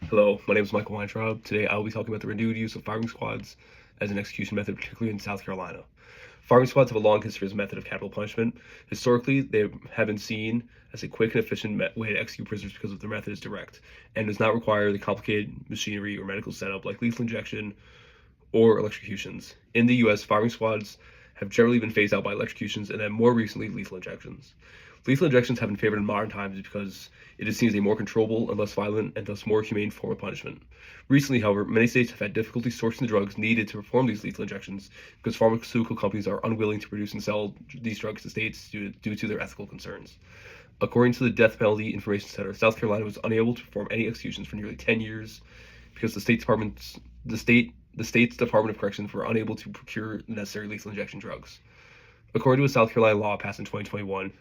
Hello, my name is Michael Weintraub. Today I will be talking about the renewed use of firing squads as an execution method, particularly in South Carolina. Firing squads have a long history as a method of capital punishment. Historically, they have been seen as a quick and efficient way to execute prisoners because of their method is direct and does not require the complicated machinery or medical setup like lethal injection or electrocutions. In the U.S., firing squads have generally been phased out by electrocutions and then more recently lethal injections. Lethal injections have been favored in modern times because it is seen as a more controllable and less violent and thus more humane form of punishment. Recently, however, many states have had difficulty sourcing the drugs needed to perform these lethal injections because pharmaceutical companies are unwilling to produce and sell these drugs to states due to their ethical concerns. According to the Death Penalty Information Center, South Carolina was unable to perform any executions for nearly 10 years because the state's Department of Corrections were unable to procure the necessary lethal injection drugs. According to a South Carolina law passed in 2021,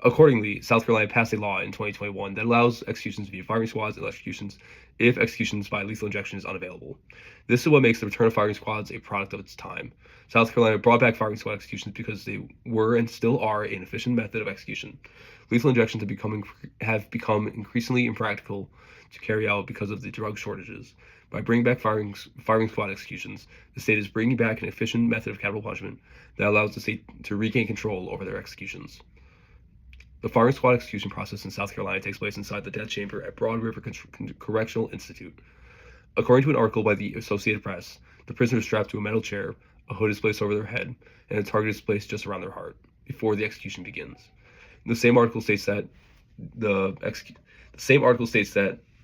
Accordingly, South Carolina passed a law in 2021 that allows executions via firing squads and electrocutions if executions by lethal injection is unavailable. This is what makes the return of firing squads a product of its time. South Carolina brought back firing squad executions because they were and still are an efficient method of execution. Lethal injections have become increasingly impractical to carry out because of the drug shortages. By bringing back firing squad executions, the state is bringing back an efficient method of capital punishment that allows the state to regain control over their executions. The firing squad execution process in South Carolina takes place inside the death chamber at Broad River Correctional Institute. According to an article by the Associated Press, the prisoner is strapped to a metal chair, a hood is placed over their head, and a target is placed just around their heart before the execution begins. The same article states that the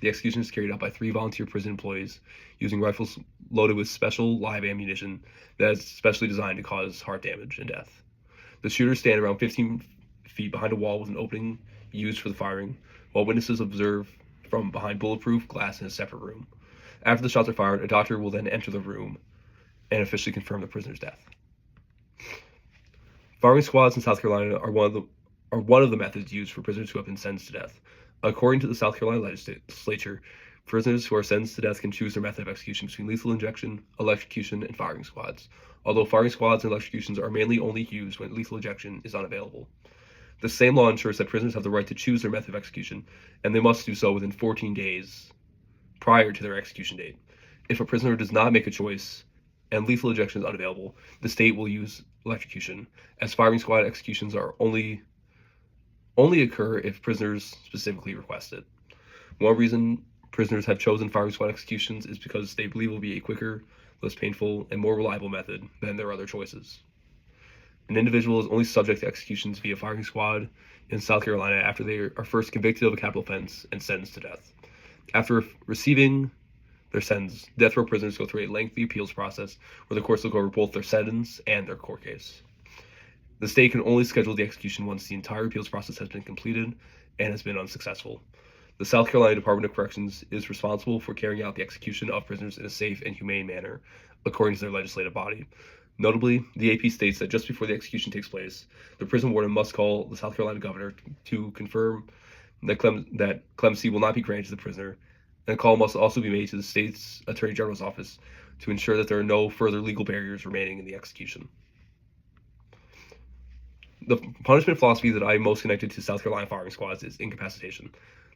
execution is carried out by 3 volunteer prison employees using rifles loaded with special live ammunition that is specially designed to cause heart damage and death. The shooters stand around 15 feet behind a wall with an opening used for the firing, while witnesses observe from behind bulletproof glass in a separate room. After the shots are fired, a doctor will then enter the room and officially confirm the prisoner's death. Firing squads in South Carolina are one of the methods used for prisoners who have been sentenced to death. According to the South Carolina legislature, prisoners who are sentenced to death can choose their method of execution between lethal injection, electrocution, and firing squads, although firing squads and electrocutions are mainly only used when lethal injection is unavailable. The same law ensures that prisoners have the right to choose their method of execution, and they must do so within 14 days prior to their execution date. If a prisoner does not make a choice and lethal injection is unavailable, the state will use electrocution, as firing squad executions are only occur if prisoners specifically request it. One reason prisoners have chosen firing squad executions is because they believe it will be a quicker, less painful, and more reliable method than their other choices. An individual is only subject to executions via firing squad in South Carolina after they are first convicted of a capital offense and sentenced to death. After receiving their sentence, death row prisoners go through a lengthy appeals process where the courts look over both their sentence and their court case. The state can only schedule the execution once the entire appeals process has been completed and has been unsuccessful. The South Carolina Department of Corrections is responsible for carrying out the execution of prisoners in a safe and humane manner, according to their legislative body. Notably, the AP states that just before the execution takes place, the prison warden must call the South Carolina governor to confirm that clemency will not be granted to the prisoner, and a call must also be made to the state's attorney general's office to ensure that there are no further legal barriers remaining in the execution. The punishment philosophy that I am most connected to South Carolina firing squads is incapacitation.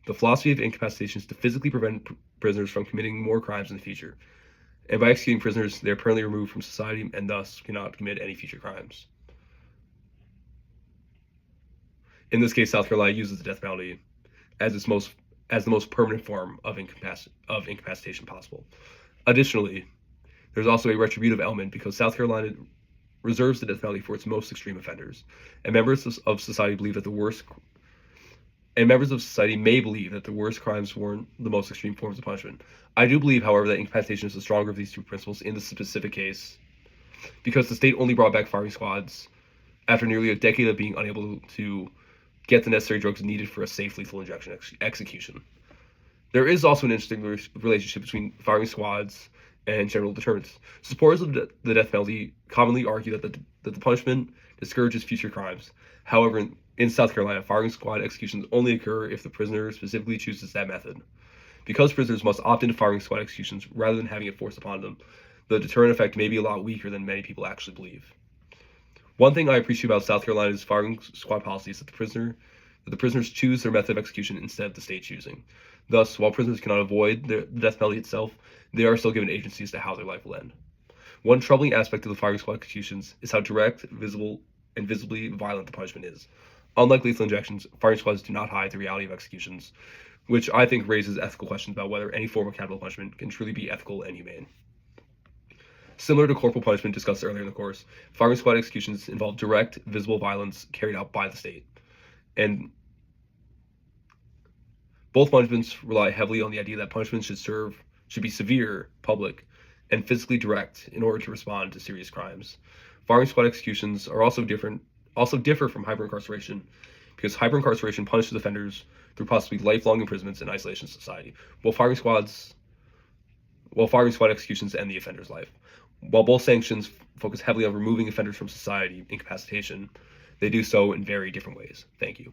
The philosophy of incapacitation is to physically prevent prisoners from committing more crimes in the future. And by executing prisoners, they are permanently removed from society and thus cannot commit any future crimes. In this case, South Carolina uses the death penalty as the most permanent form of incapacitation possible. Additionally, there's also a retributive element because South Carolina reserves the death penalty for its most extreme offenders, and members of society may believe that the worst crimes warrant the most extreme forms of punishment. I do believe, however, that incapacitation is the stronger of these two principles in this specific case, because the state only brought back firing squads after nearly a decade of being unable to get the necessary drugs needed for a safe lethal injection execution. There is also an interesting relationship between firing squads and general deterrence. Supporters of the death penalty commonly argue that the punishment discourages future crimes. However, in South Carolina, firing squad executions only occur if the prisoner specifically chooses that method. Because prisoners must opt into firing squad executions rather than having it forced upon them, the deterrent effect may be a lot weaker than many people actually believe. One thing I appreciate about South Carolina's firing squad policy is that that the prisoners choose their method of execution instead of the state choosing. Thus, while prisoners cannot avoid the death penalty itself, they are still given agency as to how their life will end. One troubling aspect of the firing squad executions is how direct, visible, and visibly violent the punishment is. Unlike lethal injections, firing squads do not hide the reality of executions, which I think raises ethical questions about whether any form of capital punishment can truly be ethical and humane. Similar to corporal punishment discussed earlier in the course, firing squad executions involve direct, visible violence carried out by the state. And both punishments rely heavily on the idea that punishments should be severe, public, and physically direct in order to respond to serious crimes. Firing squad executions are also differ from hyperincarceration because hyperincarceration punishes offenders through possibly lifelong imprisonments in isolation of society, while firing squad executions end the offender's life. While both sanctions focus heavily on removing offenders from society, incapacitation, they do so in very different ways. Thank you.